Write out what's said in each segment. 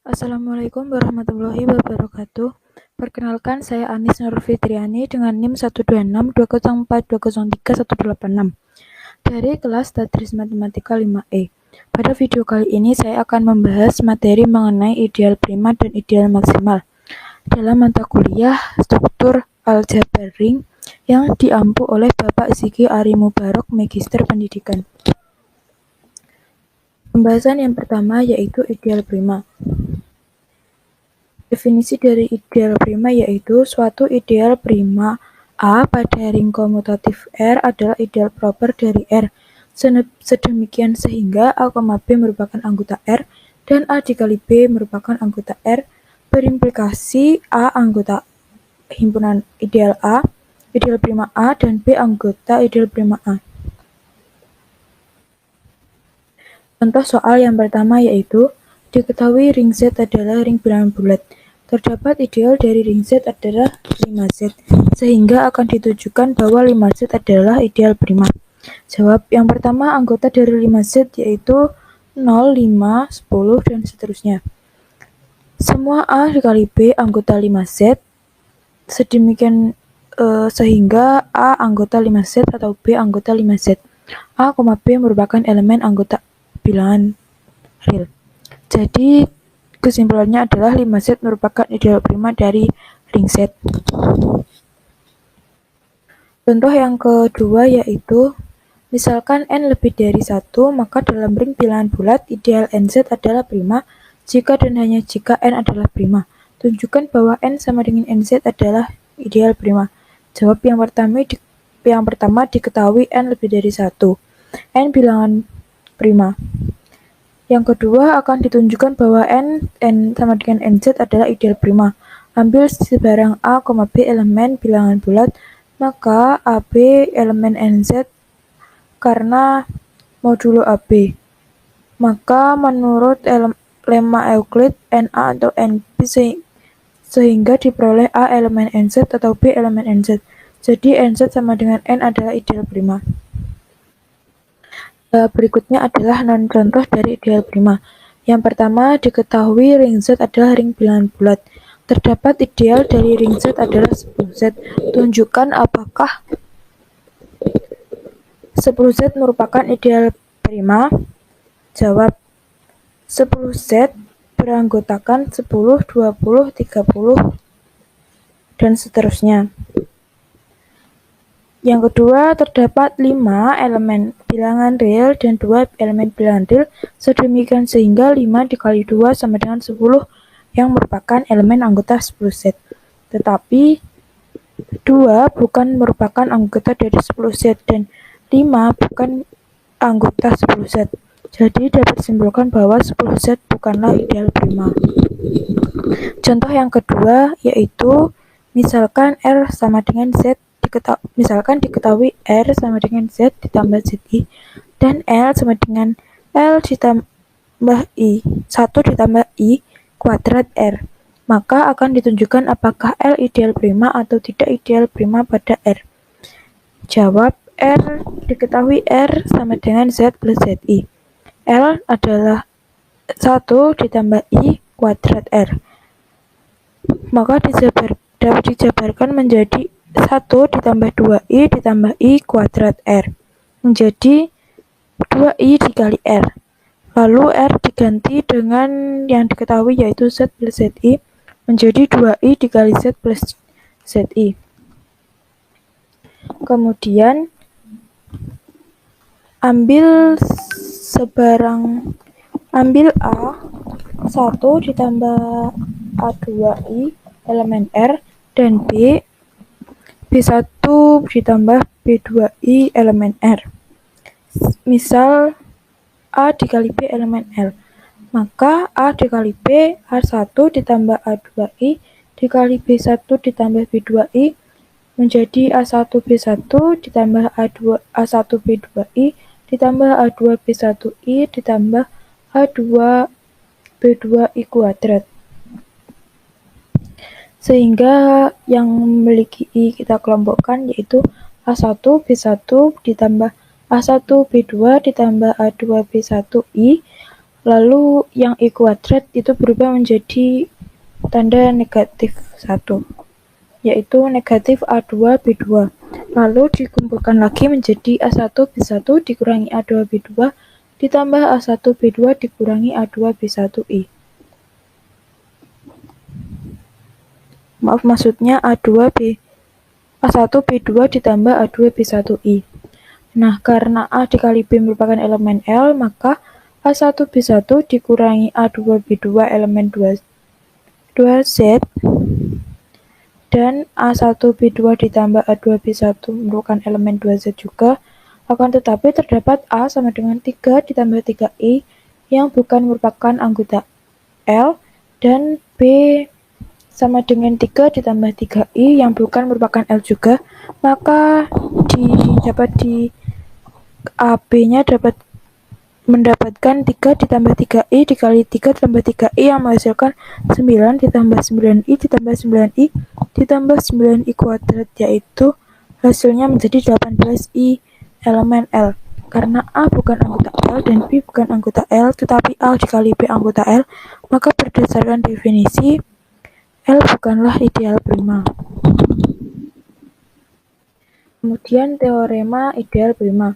Assalamualaikum warahmatullahi wabarakatuh. Perkenalkan, saya Anis Nurfitriani dengan NIM 1262042031886 dari kelas Tadris Matematika 5E. Pada video kali ini saya akan membahas materi mengenai ideal prima dan ideal maksimal dalam mata kuliah struktur aljabar ring yang diampu oleh Bapak Ziki Ari Mubarok, Magister Pendidikan. Pembahasan yang pertama yaitu ideal prima. Definisi dari ideal prima yaitu suatu ideal prima A pada ring komutatif R adalah ideal proper dari R, sedemikian sehingga A, B merupakan anggota R dan A dikali B merupakan anggota R, berimplikasi A anggota himpunan ideal prima A, dan B anggota ideal prima A. Contoh soal yang pertama yaitu, diketahui ring Z adalah ring bilangan bulat. Terdapat ideal dari ring Z adalah 5Z, sehingga akan ditujukan bahwa 5Z adalah ideal prima. Jawab yang pertama, anggota dari 5Z yaitu 0, 5, 10, dan seterusnya. Semua A dikali B anggota 5Z, sedemikian sehingga A anggota 5Z atau B anggota 5Z. A, B merupakan elemen anggota bilangan real. Jadi kesimpulannya adalah 5Z merupakan ideal prima dari ring Z. Contoh yang kedua yaitu, misalkan N lebih dari 1, maka dalam ring bilangan bulat ideal NZ adalah prima jika dan hanya jika N adalah prima. Tunjukkan bahwa N sama dengan NZ adalah ideal prima. Jawab yang pertama diketahui N lebih dari 1. N bilangan prima. Yang kedua akan ditunjukkan bahwa N sama dengan NZ adalah ideal prima. Ambil sebarang A, B elemen bilangan bulat, maka AB elemen NZ karena modulo AB. Maka menurut lemma Euclid, NA atau NB sehingga diperoleh A elemen NZ atau B elemen NZ. Jadi NZ sama dengan N adalah ideal prima. Berikutnya adalah non-contoh dari ideal prima. Yang pertama, diketahui ring Z adalah ring bilangan bulat. Terdapat ideal dari ring Z adalah 10Z. Tunjukkan apakah 10Z merupakan ideal prima. Jawab, 10Z beranggotakan 10, 20, 30, dan seterusnya. Yang kedua, terdapat 5 elemen bilangan real dan 2 elemen bilangan real, sedemikian sehingga 5 dikali 2 sama dengan 10 yang merupakan elemen anggota 10Z. Tetapi 2 bukan merupakan anggota dari 10Z dan 5 bukan anggota 10Z. Jadi dapat disimpulkan bahwa 10Z bukanlah ideal prima. Contoh yang kedua yaitu, misalkan R sama dengan Z, diketahui R sama dengan Z ditambah ZI dan L sama dengan L ditambah I, 1 ditambah I kuadrat R. Maka akan ditunjukkan apakah L ideal prima atau tidak ideal prima pada R. Jawab, diketahui R sama dengan Z plus ZI. L adalah 1 ditambah I kuadrat R. Maka dapat dijabarkan menjadi 1 ditambah 2I ditambah I kuadrat R menjadi 2I dikali R. Lalu R diganti dengan yang diketahui yaitu Z plus ZI menjadi 2I dikali Z plus ZI. Kemudian ambil A 1 ditambah A2I elemen R dan B1 ditambah B2I elemen R. Misal A dikali B elemen L, maka A dikali B A1 ditambah A2I dikali B1 ditambah B2I menjadi A1 B1 ditambah A1 B2I ditambah A2 B1I ditambah A2 B2I kuadrat. Sehingga yang memiliki I kita kelompokkan yaitu A1 B1 ditambah A1 B2 ditambah A2 B1I Lalu yang I kuadrat itu berubah menjadi tanda negatif 1, yaitu negatif A2 B2. Lalu dikumpulkan lagi menjadi A1 B1 dikurangi A2 B2 ditambah A1 B2 dikurangi A2 B1I. Maksudnya A1 B2 ditambah A2 B1I. Nah, karena A dikali B merupakan elemen L, maka A1 B1 dikurangi A2 B2 elemen 2Z dan A1 B2 ditambah A2 B1 merupakan elemen 2Z juga. Akan tetapi terdapat A sama dengan 3 ditambah 3I yang bukan merupakan anggota L dan B sama dengan 3 ditambah 3I yang bukan merupakan L juga, maka di AB-nya dapat mendapatkan 3 ditambah 3I dikali 3 ditambah 3I yang menghasilkan 9 ditambah 9I ditambah 9I ditambah 9I kuadrat, yaitu hasilnya menjadi 18I elemen L. Karena A bukan anggota L dan B bukan anggota L, tetapi A dikali B anggota L, maka berdasarkan definisi L bukanlah ideal prima. Kemudian teorema ideal prima.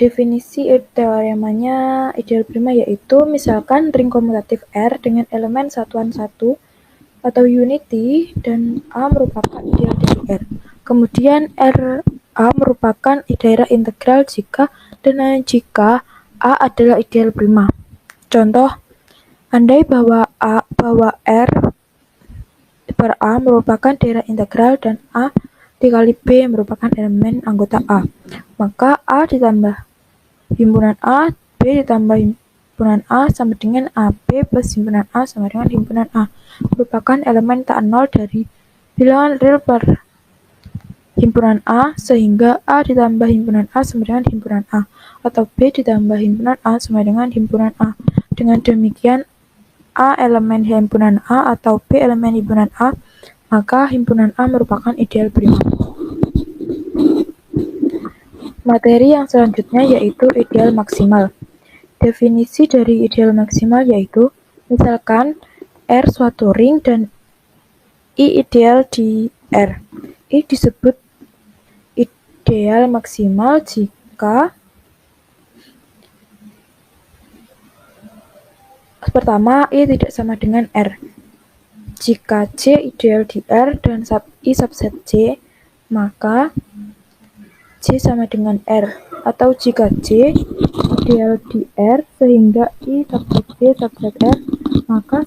Definisi teoremanya ideal prima yaitu misalkan ring komutatif R dengan elemen satuan 1 atau unity dan A merupakan ideal dari R. Kemudian RA merupakan daerah integral jika A adalah ideal prima. Contoh, andai bahwa R per A merupakan daerah integral dan A dikali B merupakan elemen anggota A, maka A ditambah himpunan A, B ditambah himpunan A sama dengan AB plus himpunan A sama dengan himpunan A merupakan elemen tak nol dari bilangan real per himpunan A, sehingga A ditambah himpunan A sama dengan himpunan A, atau B ditambah himpunan A sama dengan himpunan A. Dengan demikian, A elemen himpunan A atau B elemen himpunan A, maka himpunan A merupakan ideal prima. Materi yang selanjutnya yaitu ideal maksimal. Definisi dari ideal maksimal yaitu, misalkan R suatu ring dan I ideal di R. I disebut ideal maksimal jika pertama I tidak sama dengan R. Jika C ideal di R dan I subset C, maka C sama dengan R, atau jika C ideal di R sehingga I subset C subset R, maka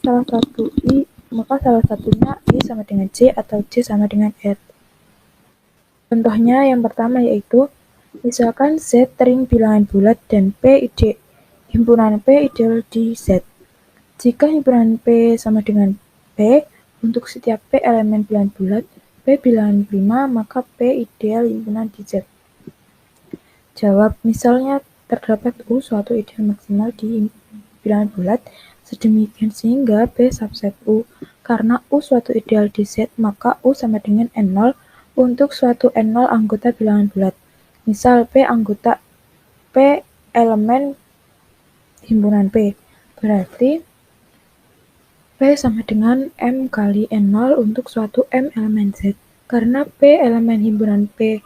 salah satunya I sama dengan C atau C sama dengan R. Contohnya yang pertama yaitu, misalkan Z ring bilangan bulat dan himpunan P ideal di Z. Jika himpunan P sama dengan P, untuk setiap P elemen bilangan bulat, P bilangan prima, maka P ideal himpunan di Z. Jawab, misalnya terdapat U suatu ideal maksimal di bilangan bulat, sedemikian sehingga P subset U. Karena U suatu ideal di Z, maka U sama dengan N0 untuk suatu N0 anggota bilangan bulat. Misal P elemen himpunan P, berarti P sama dengan M kali N0 untuk suatu M elemen Z. Karena P elemen himpunan P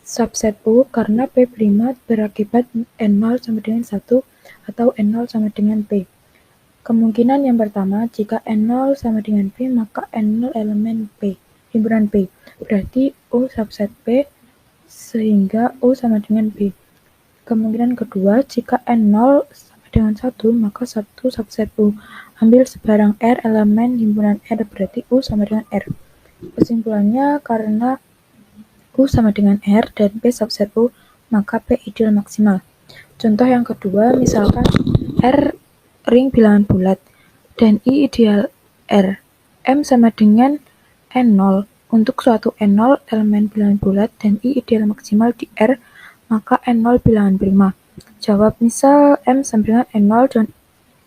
subset U, karena P prima berakibat N0 sama dengan 1 atau N0 sama dengan P. Kemungkinan yang pertama, jika N0 sama dengan P, maka N0 elemen P, himpunan P. Berarti U subset P sehingga U sama dengan P. Kemungkinan kedua, jika N0 sama dengan 1, maka 1 subset U. Ambil sebarang R elemen himpunan R, berarti U sama dengan R. Kesimpulannya, karena U sama dengan R dan P subset U, maka P ideal maksimal. Contoh yang kedua, misalkan R ring bilangan bulat dan I ideal R. M sama dengan N0. Untuk suatu N0 elemen bilangan bulat dan I ideal maksimal di R, maka N0 bilangan prima. Jawab, misal M sama dengan N0 dan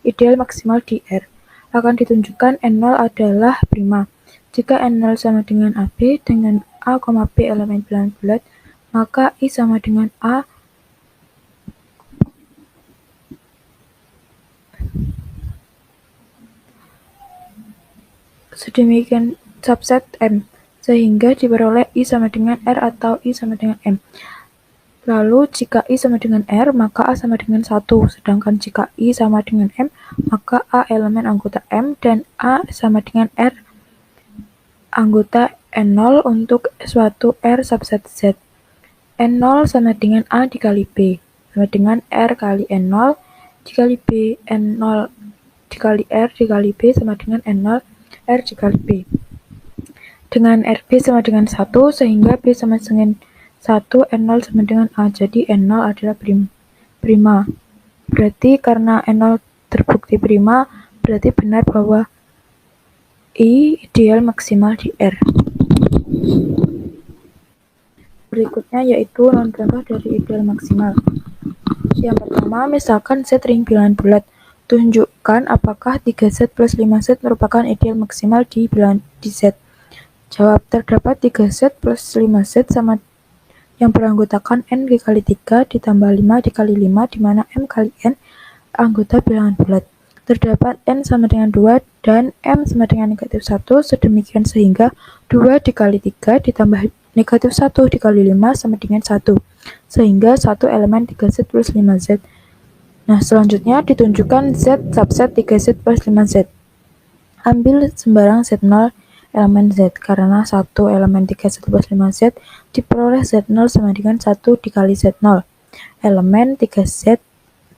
ideal maksimal di R. Akan ditunjukkan N0 adalah prima. Jika N0 sama dengan AB dengan A, B elemen bilangan bulat, maka I sama dengan A sedemikian subset M, sehingga diperoleh I sama dengan R atau I sama dengan M. Lalu, jika I sama dengan R, maka A sama dengan 1, sedangkan jika I sama dengan M, maka A elemen anggota M dan A sama dengan R anggota N0 untuk suatu R subset Z. N0 sama dengan A dikali B, sama dengan R kali N0 dikali B, N0 dikali R dikali B sama dengan N0 R dikali B. Dengan RB sama dengan 1, sehingga B sama dengan 1, N0 sama dengan A, jadi N0 adalah prima. Berarti karena N0 terbukti prima, berarti benar bahwa I ideal maksimal di R. Berikutnya yaitu contoh dari ideal maksimal. Yang pertama, misalkan Z ring bilangan bulat. Tunjukkan apakah 3Z plus 5Z merupakan ideal maksimal di Z. Jawab, terdapat 3Z plus 5Z sama yang beranggotakan N dikali 3 ditambah 5 dikali 5, di mana M kali N anggota bilangan bulat. Terdapat N sama dengan 2 dan M sama dengan negatif 1, sedemikian sehingga 2 dikali 3 ditambah negatif 1 dikali 5 sama dengan 1, sehingga 1 elemen 3Z plus 5Z. Nah, selanjutnya ditunjukkan Z subset 3Z plus 5Z. Ambil sembarang Z0 elemen Z, karena 1 elemen 3Z plus 5Z diperoleh Z0 sama dengan 1 dikali Z0 elemen 3Z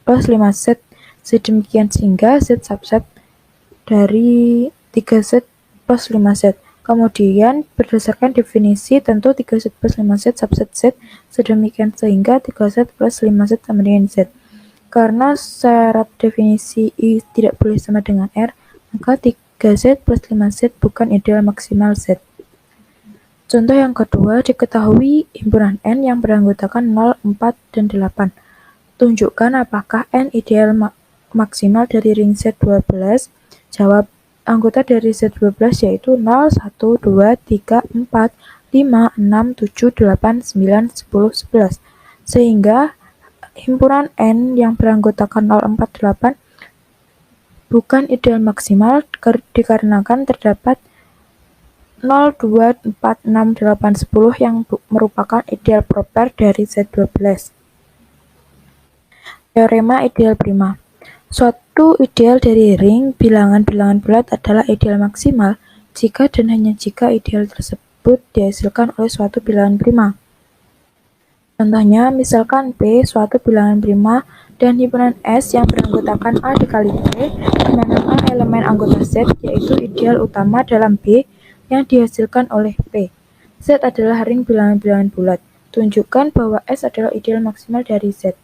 plus 5Z, sedemikian sehingga Z subset dari 3Z plus 5Z. Kemudian berdasarkan definisi tentu 3Z plus 5Z subset Z, sedemikian sehingga 3Z plus 5Z sama dengan Z. Karena syarat definisi I tidak boleh sama dengan R, maka 3Z plus 5Z bukan ideal maksimal Z. Contoh yang kedua, diketahui himpunan N yang beranggotakan 0, 4, dan 8. Tunjukkan apakah N ideal maksimal dari ring Z12. Jawab, anggota dari Z12 yaitu 0, 1, 2, 3, 4, 5, 6, 7, 8, 9, 10, 11. Sehingga himpunan N yang beranggotakan 0, 4, 8 bukan ideal maksimal dikarenakan terdapat 0, 2, 4, 6, 8, 10 yang merupakan ideal proper dari Z12. Teorema ideal prima. Suatu ideal dari ring bilangan-bilangan bulat adalah ideal maksimal jika dan hanya jika ideal tersebut dihasilkan oleh suatu bilangan prima. Contohnya, misalkan P suatu bilangan prima dan himpunan S yang beranggotakan A dikali P, di mana A elemen anggota Z, yaitu ideal utama dalam B yang dihasilkan oleh P. Z adalah ring bilangan-bilangan bulat. Tunjukkan bahwa S adalah ideal maksimal dari Z.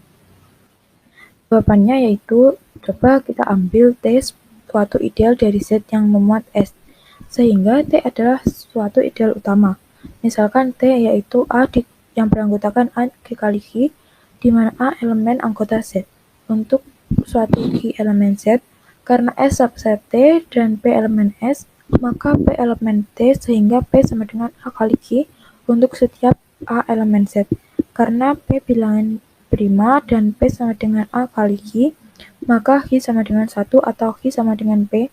Jawabannya yaitu, coba kita ambil T suatu ideal dari Z yang memuat S, sehingga T adalah suatu ideal utama. Misalkan T yaitu A yang beranggotakan A dikali Q, di mana A elemen anggota Z. Untuk suatu Q elemen Z, karena S subset T dan P elemen S, maka P elemen T sehingga P sama dengan A kali Q untuk setiap A elemen Z. Karena P bilangan prima dan P sama dengan A kali Q, maka Q sama dengan 1 atau Q sama dengan P,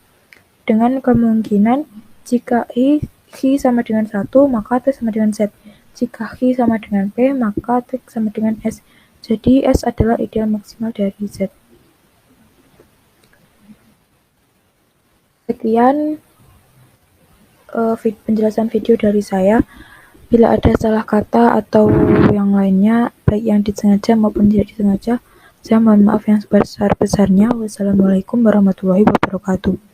dengan kemungkinan jika Q sama dengan 1, maka T sama dengan Z. Jika Q sama dengan P, maka T sama dengan S. Jadi S adalah ideal maksimal dari Z. Sekian penjelasan video dari saya. Bila ada salah kata atau yang lainnya, baik yang disengaja maupun tidak disengaja, saya mohon maaf yang sebesar-besarnya. Wassalamualaikum warahmatullahi wabarakatuh.